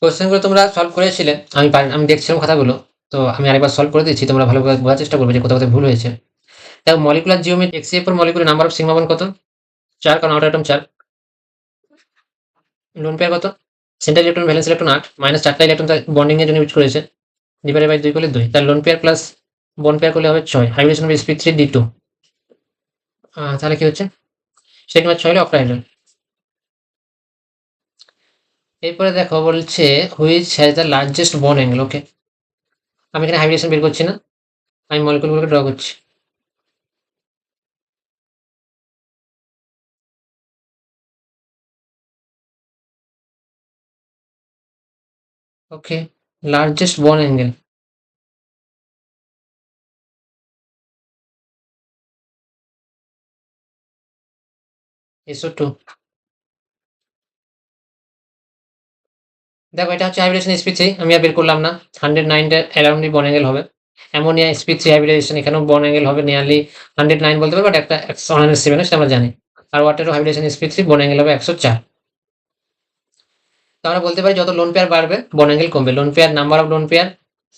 কোশ্চেনগুলো তোমরা সলভ করেছিলে, আমি দেখছিলাম খাতাগুলো। তো আমি আরেকবার সলভ করে দিচ্ছি, তোমরা ভালোভাবে বোঝার চেষ্টা করবে যে কোথাও কোথায় ভুল হয়েছে। দেখো মলিকুলার জিওমেট্রি এক্সিএফ এর molecular number of sigma bond কত? 4, কারণ আউটার অ্যাটম 4। লোন পেয়ার কত? Central electron valence electron 8, minus 4টা ইলেকট্রন বন্ডিং এর জন্য ইউজ করেছে, ডিভাইডেড বাই 2 করলে 2। তাহলে lone pair plus bond pair করলে হবে 6, হাইব্রিডেশন হবে sp3d2। তাহলে কি হচ্ছে? সেটা কিংবা 6 হলে অক্টাহাইড্রাল। এরপরে দেখো বলছে which has the largest bond angle. Okay, আমি এখানে হাইব্রিডেশন বের করছি না, আমি মলিকুলগুলোকে ড্র করছি। ওকে, লার্জেস্ট বন্ড অ্যাঙ্গেল, SO2। দেখো এটা হচ্ছে হাইব্রিডেশন sp3, আমি আর বের করলাম না। 109 অ্যারাউন্ডলি বন্ড অ্যাঙ্গেল হবে। অ্যামোনিয়া sp3 হাইব্রিডেশন, এখানেও বন্ড অ্যাঙ্গেল হবে নিয়ারলি 109 বলতে পারবো, বাট একটা 107 সেটা আমরা জানি। আর ওয়াটারও হাইব্রিডেশন sp3 বন্ড অ্যাঙ্গেল হবে 104। তো আমরা বলতে পারি যত লোন পেয়ার বাড়বে বন্ড অ্যাঙ্গেল কমবে, lone pair number of lone pair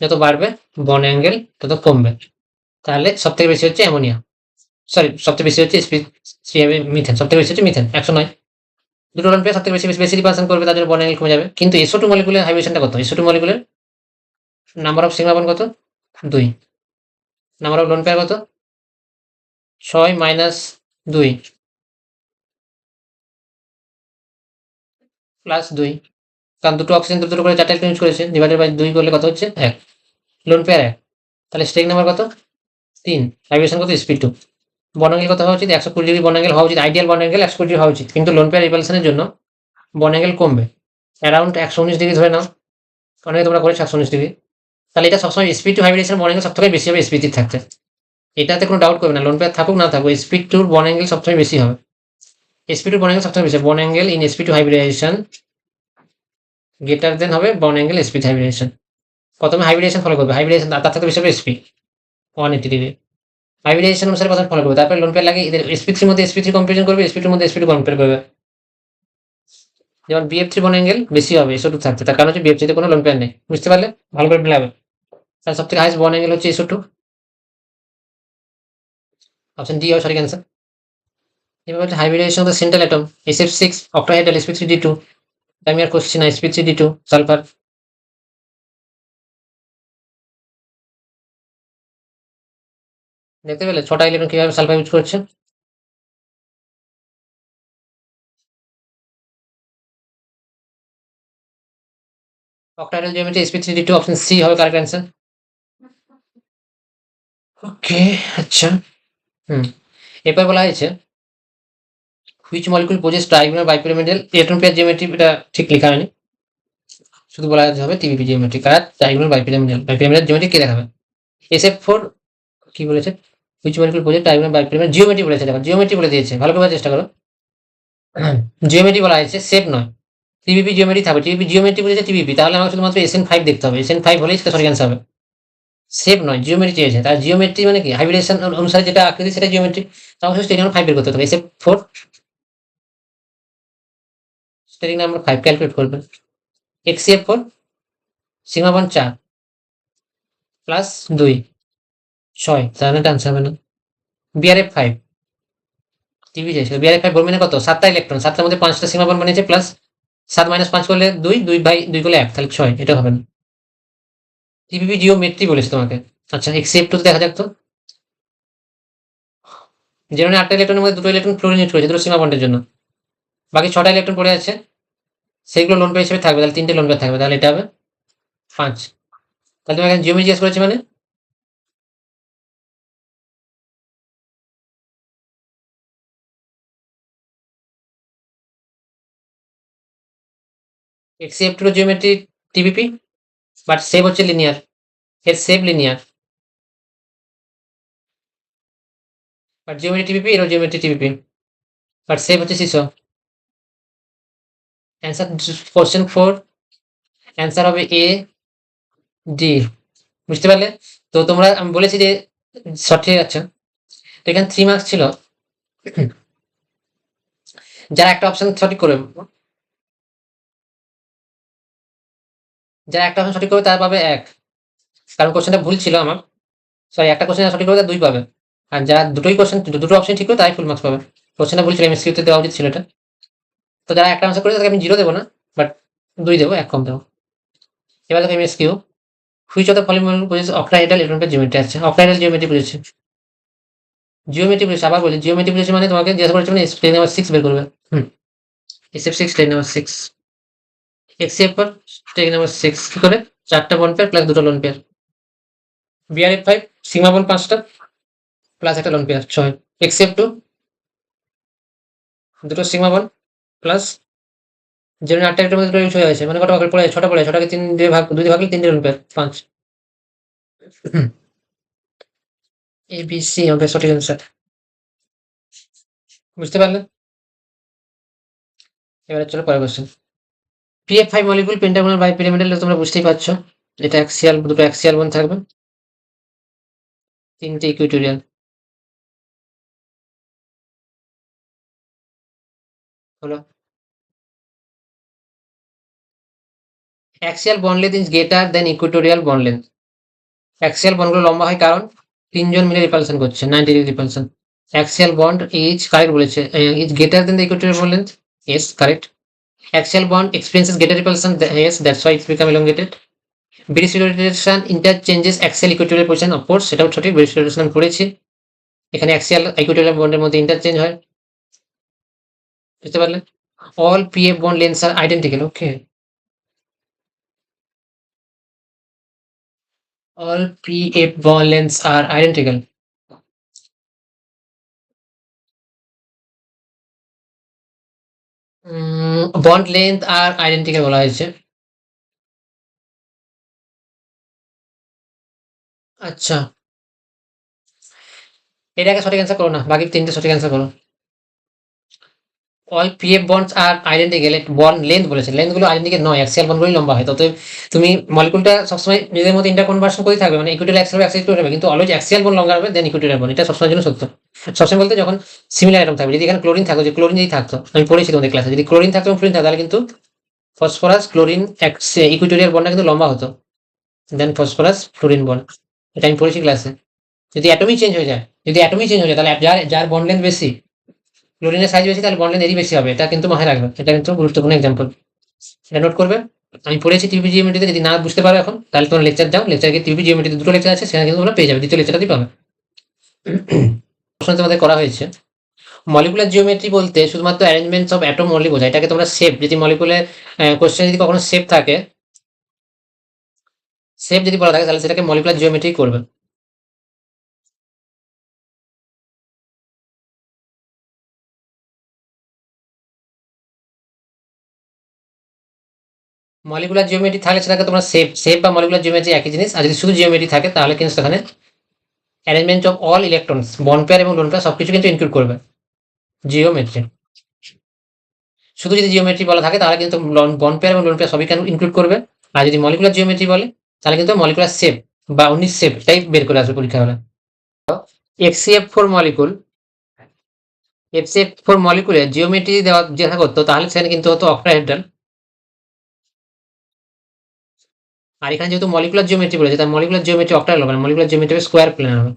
যত বাড়বে বন্ড অ্যাঙ্গেল তত কমবে। তাহলে সব থেকে বেশি হচ্ছে অ্যামোনিয়া, সরি সবচেয়ে বেশি হচ্ছে sp3 হবে মিথেন, সব থেকে বেশি হচ্ছে মিথেন 109। দুটো লোন পেয়ার সব থেকে বেশি বেশি রিপারসেন্ট করবে, তাদের বন্ড অ্যাঙ্গেল কমে যাবে। কিন্তু SO2 মলিকুলের হাইব্রিডেশনটা কত? SO2 মলিকুলের নাম্বার অফ সিগমা বন্ড কত? 2। নাম্বার অফ লোন পেয়ার কত? 6 মাইনাস 2 প্লাস 2, কারণ দুটো অক্সিজেন দুটো করে 4টা ইলেকট্রন ইউজ করেছে, ডিভাইডেড বাই 2 করলে কত হচ্ছে? 1। লোন পেয়ার 1, তাহলে স্ট্রেক নাম্বার কত? 3। ভাইব্রেশন কত? স্পিড 2। বন্ড অ্যাঙ্গেল কত হওয়া উচিত? 120 ডিগ্রি বন্ড অ্যাঙ্গেল হওয়া উচিত, আইডিয়াল বন্ড অ্যাঙ্গেল 120 ডিগ্রি হওয়া উচিত, কিন্তু লোন পেয়ার রিপালশনের জন্য বন্ড অ্যাঙ্গেল কমবে, অ্যারাউন্ড 119 ডিগ্রি ধরে নাও, অনেকে তোমরা করেছো 119 ডিগ্রি। তাহলে এটা সবসময় স্পিড টু হাইব্রিডেশন বন্ড অ্যাঙ্গেল সবথেকে বেশি হবে স্পিড থাকতে, এটাতে কোনো ডাউট করবে না। লোন পেয়ার থাকুক না থাকুক, স্পিড টুর বন্ড অ্যাঙ্গেল সবসময় বেশি হবে। sp2 বন্ড অ্যাঙ্গেল সবসময় বেশি, bond angle in sp2 hybridisation greater than হবে বন্ড অ্যাঙ্গেল sp3 হাইব্রিডেশন। প্রথমে হাইব্রিডেশন ফলো করবে, হাইব্রিডেশন তার থেকে বেশি হবে sp 180 ডিগ্রি, হাইব্রিডেশন অনুসারে প্রথমে ফলো করবে, তারপরে লোন পেয়ার লাগে এদের sp3 এর মধ্যে sp3 কম্পারিজন করবে, sp2 এর মধ্যে sp2 কম্পেয়ার করবে। যেমন bf3 বন্ড অ্যাঙ্গেল বেশি হবে SO2 থাকতে, তার কারণ হচ্ছে bf3 তে কোনো লোন পেয়ার নেই। বুঝতে পারলে? ভালো করে মিলাবে। তাহলে সবথেকে হাইয়েস্ট বন্ড অ্যাঙ্গেল হচ্ছে SO2, অপশন ডি হবে সঠিক অ্যান্সার। এবার হচ্ছে hybridisation of the central atom SF6 octahedral sp3d2। আমি আর করছি না, sp3d2 সালফার। দেখতে পেলে 6টা ইলেকট্রন কিভাবে সালফার ইউজ করছে। Octahedral geometry sp3d2, option C হবে কারেক্ট অ্যান্সার। ওকে, আচ্ছা। হুম, এরপর বলা হয়েছে which molecule possess trigonal bipyramidal electron pair geometry, এটা ঠিক লেখা হয়নি, শুধু বলা হবে টিবিপি জিওমেট্রি কার ট্রাইগোনাল বাইপিরামিডাল জিওমেট্রি কে দেখাবে। SF4 কি বলেছে? Which molecule possess trigonal bipyramidal geometry বলেছে, দেখো জিওমেট্রি বলে দিয়েছে, ভালো করে বোঝার চেষ্টা করো। জিওমেট্রি বলা হয়েছে, শেপ নয়। টিবিপি জিওমেট্রি থাকবে, টিবিপি জিওমেট্রি বলেছে টিবিপি, তাহলে আমাকে শুধুমাত্র SN5 দেখতে হবে, SN5 হলেই সেটা সঠিক অ্যান্সার হবে। শেপ নয়, জিওমেট্রি চেয়েছে, তার জিওমেট্রি মানে কি হাইব্রিডেশন অনুসারে যেটা আকৃতি সেটা জিওমেট্রি, তাহলে স্টেডিয়াম 5 বের করতে হবে। SF4 স্টেডিং নাম্বার 5 ক্যালকুলেট করবেন। XCF4 সিগমা বন্ড 4 প্লাস 2 6, তাহলে এটা আনসার হবে না। BRF5 টিভি চাইছিল, BRF5 বলবেন কত? 7টা ইলেকট্রন, 7টার মধ্যে 5টা সিগমা বন্ড বানিয়েছে, প্লাস 7 মাইনাস 5 করলে 2, 2 বাই 2 করলে 1, তাহলে 6, এটা হবে না। টিপিপি জিওমেট্রি বলেছে তোমাকে। আচ্ছা, XCF2 দেখা যাক তো। যেমন 8টা ইলেকট্রনের মধ্যে 2টো ইলেকট্রন ফ্লোরিন ইউজ করেছে দুটো সীমা বন্ডের জন্য, বাকি 6টা ইলেকট্রন পড়ে আছে, সেইগুলো লোন পেয়ার হিসেবে থাকবে, তাহলে 3টে লোন পেয়ার থাকবে, তাহলে এটা হবে 5। তাহলে তুমি এখানে জিওমেট্রি জিজ্ঞেস করেছে মানে XCF2 geometry TPP, but shape হচ্ছে লিনিয়ার, এর shape linear, but geometry TPP, এরও জিওমেট্রি টিপিপি, বাট শেপ হচ্ছে সিসো। অ্যান্সার কোশ্চেন 4, অ্যান্সার হবে এ ডি। বুঝতে পারলে? তো তোমরা, আমি বলেছি যে সঠিক আছে, তো এখানে 3 মার্কস ছিল, যারা একটা অপশন সঠিক করবে যারা একটা অপশন সঠিক করবে তারা পাবে 1, কারণ কোশ্চেনটা ভুল ছিল আমার, সরি একটা কোশ্চেন সঠিক করবে তারা 2 পাবে, আর যারা দুটো অপশন ঠিক করবে তারাই ফুল মার্কস পাবে। কোশ্চেনটা ভুল ছিল, এমসিকিউতে দেওয়া উচিত ছিল এটা। তো যারা একটা আনসার করেছে তাকে আমি 0 দেবো না, বাট 2 দেবো, 1 কম দেবো। এবার দেখো MSQ, which of the following model বুঝেছে অক্টাহেড্রাল ইলেকট্রন জিওমেট্রি। আছে অক্টাহেড্রাল জিওমেট্রি বুঝেছে, জিওমেট্রি বুঝেছে, আবার বলি জিওমেট্রি বুঝেছে মানে তোমাকে জিজ্ঞাসা করেছে মানে স্টেপ নাম্বার 6 বের করবে। স্টেপ 6 স্টেপ নাম্বার 6 এক্সিএফ পর স্টেপ নাম্বার 6 কি করে 4টা বন্ড পেয়ার প্লাস 2টা lone pair, BRF 5 sigma bond 5টা প্লাস একটা লোন পেয়ার 6, এক্সিএফ 2 দুটো সিগমা বন্ড প্লাস যেমন 8টা একটা মধ্যে দুটো হয়ে গেছে, মানে কটা ভাগ পড়ে 6টা পড়ে, 6টাকে 3 দিয়ে ভাগ 2 দিয়ে ভাগলে 3টে lone pair 5। A B C হবে সঠিক অ্যান্সার, বুঝতে পারলে? এবারে চলো পরের question. PF5 molecule pentagonal bipyramidal, তোমরা বুঝতেই পারছো এটা অ্যাক্সিয়াল, দুটো অ্যাক্সিয়াল বন্ড থাকবে, 3টে ইকুইটোরিয়াল। হলো axial bond length is greater than equatorial bond length. Axial বন্ডগুলো লম্বা হয় কারণ 3জন মিলে রিপালশন করছে, 90 degree repulsion. Axial bond is correct বলেছে, is greater than the equatorial bond length, yes correct. Axial bond experiences greater repulsion, yes, that's why it's become elongated. British rotation interchanges axial equatorial position, of course সেটাও সঠিক, British rotation আমি পড়েছি, এখানে axial equatorial বন্ডের মধ্যে interchange হয়, বুঝতে পারলে? All PF bond lengths are identical, okay. All PF bond lengths are identical. Bond length are identical বলা হয়েছে। আচ্ছা, এটাকে সঠিক অ্যান্সার করো না, বাকি 3টে সঠিক অ্যান্সার করো। অল পিএফ বন্ডস আর আইডেন্টিক্যাল, বন্ড লেন্থ বলেছে, লেন্থগুলো আইডেন্টিক্যাল নয়, অ্যাক্সিয়াল বন্ডগুলোই লম্বা হয়, তবে তুমি মলিকুলটা সবসময় নিজেদের মধ্যে ইন্টারকনভার্সন করে থাকবে, মানে ইকুইটোরিয়াল অ্যাক্সিয়াল অ্যাক্সিয়াল হবে, কিন্তু অলওয়েজ অ্যাক্সিয়াল বন্ড লঙ্গার হবে দেন ইকুইটোরিয়াল বন্ড, এটা সবসময়ের জন্য সত্য। সবসময় বলতে যখন সিমিলার অ্যাটম থাকবে, যদি এখানে ক্লোরিন থাকতো, যে ক্লোরিন যদি থাকতো, আমি পড়েছি তোমাদের ক্লাসে, যদি ক্লোরিন থাকতো এবং ফ্লোরিন থাকতো তাহলে কিন্তু ফসফরাস ক্লোরিন ইকুইটোরিয়াল বন্ডটা কিন্তু লম্বা হতো দেন ফসফরাস ফ্লোরিন বন্ড, এটা আমি পড়েছি ক্লাসে। যদি অ্যাটমই চেঞ্জ হয়ে যায়, তাহলে যার যার বন্ড লেন্থ বেশি, ক্লোরিনের সাইজ বেশি, তাহলে বন্ড লেন্থ এরই বেশি হবে, এটা কিন্তু মাথায় রাখবে, এটা কিন্তু গুরুত্বপূর্ণ এক্সাম্পল, এটা নোট করবে। আমি পড়েছি টিউবি জিওমেট্রিতে, যদি না বুঝতে পারো এখন তাহলে তোমার লেকচার যাও, লেকচার গিয়ে টিউবি জিওমেট্রিতে 2টো লেকচার আছে, সেখানে কিন্তু তোমরা পেয়ে যাবে, দ্বিতীয় লেকচারটাতেই পাবে। প্রশ্ন তোমাদের করা হয়েছে, মলিকুলার জিওমেট্রি বলতে শুধুমাত্র অ্যারেঞ্জমেন্টস অফ অ্যাটম অনলি বোঝায়, এটাকে তোমরা শেপ, যদি মলিকুলের কোশ্চেন যদি কখনো শেপ থাকে, শেপ যদি বলা থাকে তাহলে সেটাকে মলিকুলার জিওমেট্রি করবে। মলিকুলার জিওমেট্রি থাকলে সেটাকে তোমরা শেপ বা মলিকুলার জিওমেট্রি একই জিনিস, আর যদি শুধু জিওমেট্রি থাকে তাহলে কিন্তু সেখানে arrangement of all electrons, bond pair এবং লোন পেয়ার সবকিছু কিন্তু ইনক্লুড করবে জিওমেট্রি। শুধু যদি জিওমেট্রি বলা থাকে তাহলে কিন্তু বন্ড পেয়ার এবং লোন পেয়ার সবই ইনক্লুড করবে, আর যদি মলিকুলার জিওমেট্রি বলে তাহলে কিন্তু মলিকুলার শেপ বা উনিশ শেপ টাইপ বের করে আসবে পরীক্ষা হলে। FCF four molecule, FCF four মলিকুলে জিওমেট্রি দেওয়া যেটা করতো তাহলে সেখানে কিন্তু হতো অক্টাহেড্রাল, আর এখানে যেহেতু মলিকুলার জিওমেট্রি বলেছে তাই মলিকুলার জিওমেট্রি অক্টাহেড্রাল হবে না, মলিকুলার জিওমেট্রি স্কোয়ার প্লেনার হবে।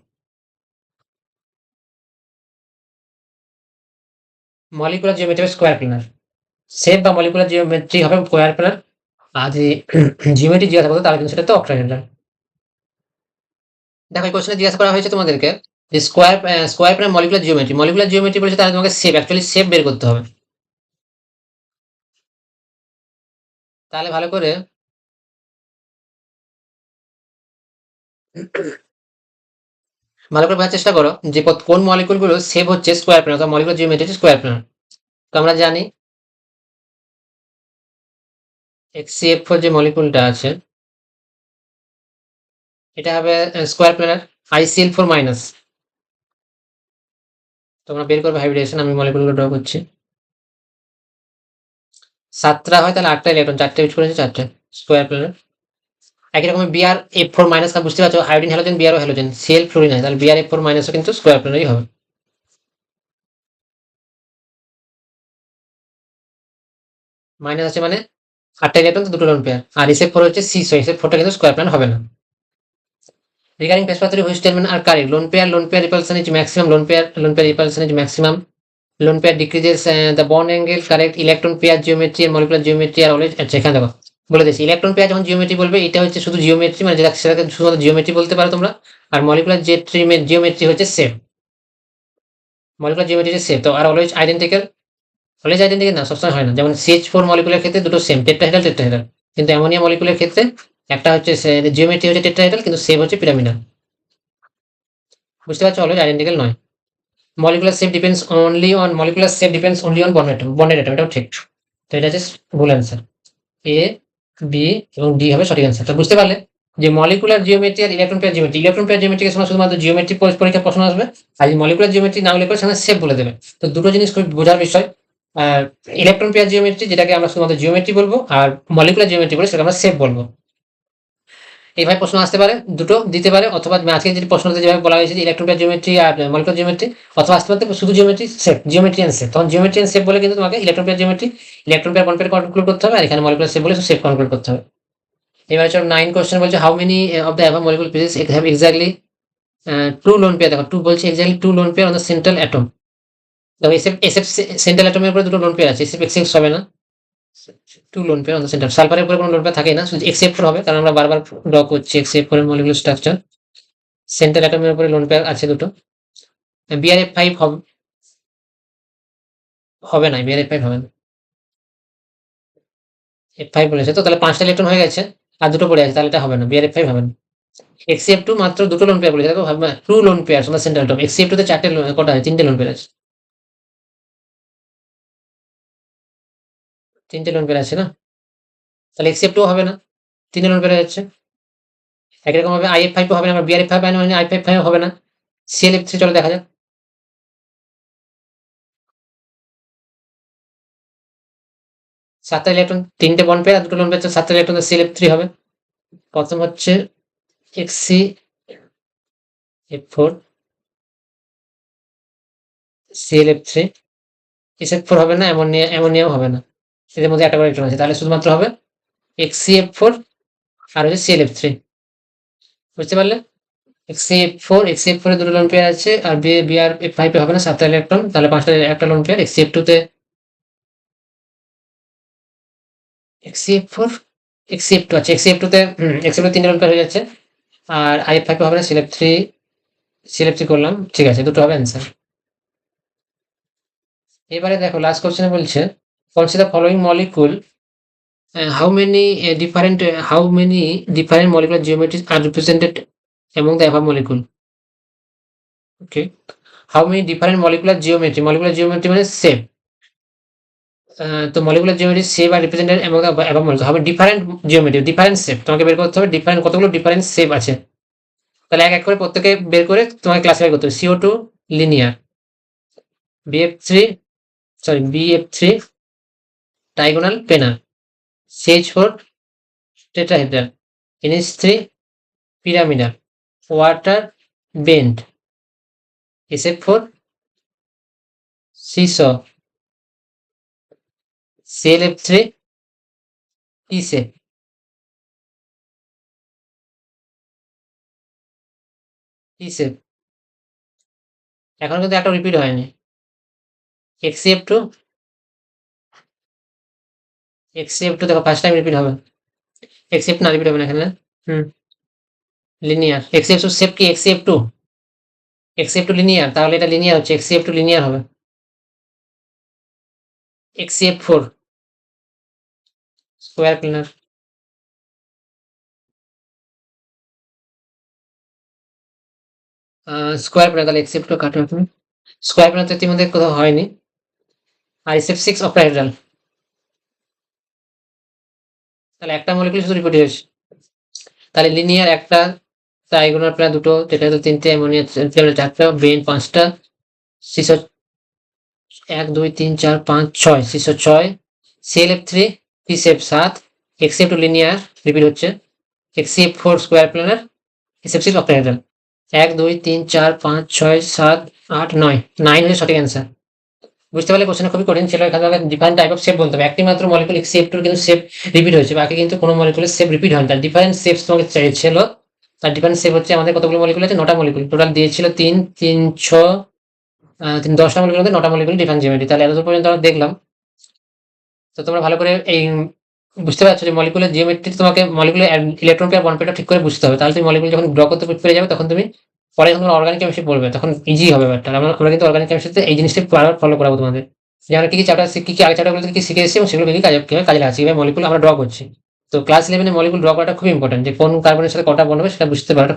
Molecular geometry square planer, shape বা মলিকুলার জিওমেট্রি হবে স্কোয়ার প্লেনার, আর যদি জিওমেট্রি জিজ্ঞাসা করতো তাহলে কিন্তু সেটা তো অক্টাহেড্রাল। দেখো এই কোশ্চেনে জিজ্ঞাসা করা হয়েছে তোমাদেরকে যে স্কোয়ার প্লেনার মলিকুলার জিওমেট্রি বলেছে, তাহলে তোমাকে শেপ, অ্যাকচুয়ালি শেপ বের করতে হবে। তাহলে ভালো করে বোঝার চেষ্টা করো যে কোন মলিকুল গুলো শেপ হচ্ছে স্কোয়ার প্লেনার, অথবা মলিকুলার জিওমেট্রি স্কোয়ার প্লেনার। তো আমরা জানি এক্সিএফ যে মলিকুলটা আছে এটা হবে স্কোয়ার প্লেনার, আইসিএল 4 মাইনাস, তোমরা বের করবে হাইব্রিডেশন, আমি মলিকুলগুলো ড্র করছি। 7টা হয় তাহলে 8টা ইলেকট্রন, 4টে ইউজ করেছে, 4টে স্কোয়ার প্লেনার। একই রকম বিআর F4 মাইনাস, বুঝতে পারছো হাইড্রোজেন হ্যালোজেন, বিআর ও হ্যালোজেন, সিএল ফ্লোরিন হয়, তাহলে বিআর F4 মাইনাসও কিন্তু স্কোয়ার প্লেনারই হবে। মাইনাস আছে মানে 8টা ইলেকট্রন তো 2টো লোন পেয়ার। আর SF4 হচ্ছে C6, SF4টা কিন্তু স্কয়ার প্ল্যান হবে না। Regarding Prespa theory, which statement are correct? Lone pair repulsion is maximum. Lone pair repulsion is maximum. Lone pair decreases the bond angle. Correct. Electron pair geometry and molecular geometry are always, আচ্ছা এখানে দেখো বলে দিয়েছি, electron pair যখন geometry বলবে এটা হচ্ছে শুধু জিওমেট্রি, মানে যেটা সেটাকে শুধুমাত্র জিওমেট্রি বলতে পারো তোমরা। আর মলিকুলার জিওমেট্রি হচ্ছে সেম, মলিকুলার জিওমেট্রি হচ্ছে সেম। তো are always identical, always identical না, সবসময় হয় না। যেমন CH4 মলিকুলার ক্ষেত্রে দুটো সেম, টেট্রাহেড্রাল। কিন্তু অ্যামোনিয়া মলিকুলার ক্ষেত্রে একটা হচ্ছে জিওমেট্রি হচ্ছে টেট্রাহেড্রাল কিন্তু সেম হচ্ছে পিরামিডাল। বুঝতে পারছো, অলওয়েজ আইডেন্টিক্যাল নয়। Molecular shape depends only on bonded atom, এটাও ঠিক। তো এটা হচ্ছে ভুল অ্যান্সার। এ, বি এবং ডি হবে সঠিক অ্যান্সার। তো বুঝতে পারলে যে মলিকুলার জিওমেট্রি আর ইলেকট্রন পেয়ার জিওমেট্রিকে সময় শুধুমাত্র জিওমেট্রি পরীক্ষা প্রশ্ন আসবে, আর মলিকুলার জিওমেট্রি না হলে পরে সেখানে শেপ বলে দেবে। তো দুটো জিনিস খুব বোঝার বিষয়। আর ইলেকট্রন পেয়ার জিওমেট্রি যেটাকে আমরা শুধুমাত্র জিওমেট্রি বলবো, আর মলিকুলার জিওমেট্রি বলে সেটাকে আমরা শেপ বলবো। এইভাবে প্রশ্ন আসতে পারে, দুটো দিতে পারে, অথবা আজকে যে প্রশ্নতে যেভাবে বলা হয়েছে যে ইলেকট্রন পেয়ার জিওমেট্রি আর মলিকুলার জিওমেট্রি, অথবা আসতে পারতে শুধু geometry shape, geometry and shape. তখন জিওমেট্রি এন্ড শেপ বলে কিন্তু তোমাকে electron pair geometry, electron pair compare conclude করতে হবে, আর এখানে মলিকুলার শেপ বলে শেপ কনক্লুড করতে হবে। এবার চলো 9 কোশ্চেন বলছে how many of the above molecular species have exactly 2 lone pair. দেখো 2 বলছে exactly 2 lone pair on the central atom. দেখো SF সেন্ট্রাল অ্যাটমের উপরে দুটো লোন পেয়ার আছে, SF6 হবে না, 2 lone pair on the centre. সালফারের উপরে কোনো লোন পেয়ার থাকে না, শুধু XF4 হবে, কারণ আমরা বারবার ড্র করছি XF4 এর মলিকুলার স্ট্রাকচার। সেন্ট্রাল অ্যাটমের উপরে লোন পেয়ার আছে দুটো। BRF5 হবে না, BRF5 হবে না, F5 বলেছে তো, তাহলে 5টা ইলেকট্রন হয়ে গেছে আর দুটো পড়ে আছে, তাহলে এটা হবে না, BRF5 হবে না। XCF2 মাত্র দুটো লোন পেয়ার বলেছে, দেখো 2 lone pair on the central atom. XCF2 তে 4টে কটা আছে, 3টে লোন পেয়ার আছে, 3টে লোন পেয়ার আছে না, তাহলে XCF2 হবে না, 3টে লোন পেয়ার যাচ্ছে। একই রকম ভাবে IF5 হবে না, আমরা BRF5 মানে I5 হবে না। CLF3 চলো দেখা যাক। 7টা ইলেকট্রন, 3টে বন্ড পেয়ার আর দুটো লোন পেয়ার, 7টা ইলেকট্রন, CLF3 হবে। প্রথম হচ্ছে XCF4, CLF3, SF4 হবে না, অ্যামোনিয়াও হবে না, এদের মধ্যে একটা করে ইলেকট্রন আছে, তাহলে শুধুমাত্র হবে XCF4 আর হচ্ছে CLF3। বুঝতে পারলে, XCF4 এর দুটো লোন পেয়ার আছে, আর BRF5 হবে না, 7টা ইলেকট্রন, তাহলে 5টা একটা লোন পেয়ার। XCF2 তে XCF4 XCF2 আছে, XCF2 তে 3টে লোন পেয়ার হয়ে যাচ্ছে, আর IF5 হবে না, CLF3 করলাম, ঠিক আছে, দুটো হবে অ্যান্সার। এবারে দেখো লাস্ট কোশ্চেনে বলছে consider following molecule, how many different molecular geometries are represented among the above molecule? Okay, how many different molecular geometry মানে shape, তো মলিকুলার জিওমেট্রি শেপ আর রিপ্রেজেন্টেড এবং above molecule হবে ডিফারেন্ট জিওমেট্রি, ডিফারেন্ট শেপ তোমাকে বের করতে হবে, different কতগুলো different shape আছে, তাহলে এক এক করে প্রত্যেকে বের করে তোমাকে ক্লাসিফাই করতে হবে। CO2 linear, BF3 diagonal planer, CH4 tetrahedral, NH3 pyramidal, water bend, SF4 CISO, CLF3 টি শেপ। এখন কিন্তু একটা রিপিট হয়নি। XCF2 দেখো ফার্স্ট টাইম রিপিট হবে, XCF না রিপিট হবে না এখানে। লিনিয়ার, XCF2 শেপ কি XCF2 লিনিয়ার, তাহলে এটা লিনিয়ার হচ্ছে, XCF2 লিনিয়ার হবে। XCF4 স্কোয়ার প্লেনার, তাহলে XCF2 কাটো এখন। স্কোয়ার প্লেনার তো ইতিমধ্যে কোথাও হয়নি। আর SF6 অক্টাহেড্রাল, তাহলে একটা মলিকুল শুধু রিপিট হয়েছে, তাহলে লিনিয়ার একটা, ডায়াগোনাল প্লেনার দুটো, টেট্রাহেড্রাল 3টে, অ্যামোনিয়া 4টা, বেন্ড 5টা, সিসো 1 2 3 4 5 6, সিসো 6, CLF3 টি শেপ 7, XCF2 লিনিয়ার রিপিট হচ্ছে, XCF4 square planer, SF6 octahedral. 1 2 3 4 5 6 7 8 9 হচ্ছে সঠিক অ্যান্সার। বুঝতে পারলে কোশ্চেন খুবই কঠিন ছিল। এখানে আমাকে ডিফারেন্ট টাইপ অফ শেপ বলতে হবে। একটি মাত্র মলিকুল CF2 কিন্তু শেপ রিপিট হয়েছে, বাকি কিন্তু কোনো মলিকুলের শেপ রিপিট হয়নি। তার ডিফারেন্ট শেপস তোমাকে চাইছিল। তার ডিফারেন্ট শেপ হচ্ছে আমাদের কতগুলো মলিকুল আছে, 9টা মলিকুল টোটাল দিয়েছিল। 3 3 6 10টা মলিকুল মধ্যে 9টা মলিকুল ডিফারেন্ট জিওমেট্রি। তাহলে এতদূর পর্যন্ত আমরা দেখলাম। তো তোমরা ভালো করে এই বুঝতে পারছো যে মলিকুলের জিওমেট্রি তোমাকে মলিকুলের ইলেকট্রন পেয়ার বন্ড পেয়ারটা ঠিক করে বুঝতে হবে। তাহলে তুমি মলিকুল যখন ড্র করতে পেরে যাবে তখন তুমি পরে যখন অর্গানিক কেমিস্ট্রি পড়বে তখন ইজি হবে ব্যাপারটা। আমরা কিন্তু অর্গানিক কেমিস্ট্রিতে এই জিনিসটা ফলো করাবো তোমাদের, যে আমরা কি কি চ্যাপ্টার কি কি আগে চ্যাপ্টারগুলো কি শিখে এসেছি এবং সেগুলো কি কিভাবে কাজে লাগাচ্ছি, কিভাবে মলিকুল আমরা ড্র করছি। তো ক্লাস 11 এ মলিকুল ড্র করাটা খুব ইম্পর্টেন্ট, যে কোন কার্বনের সাথে কটা বন্ড হবে সেটা বুঝতে পারাটা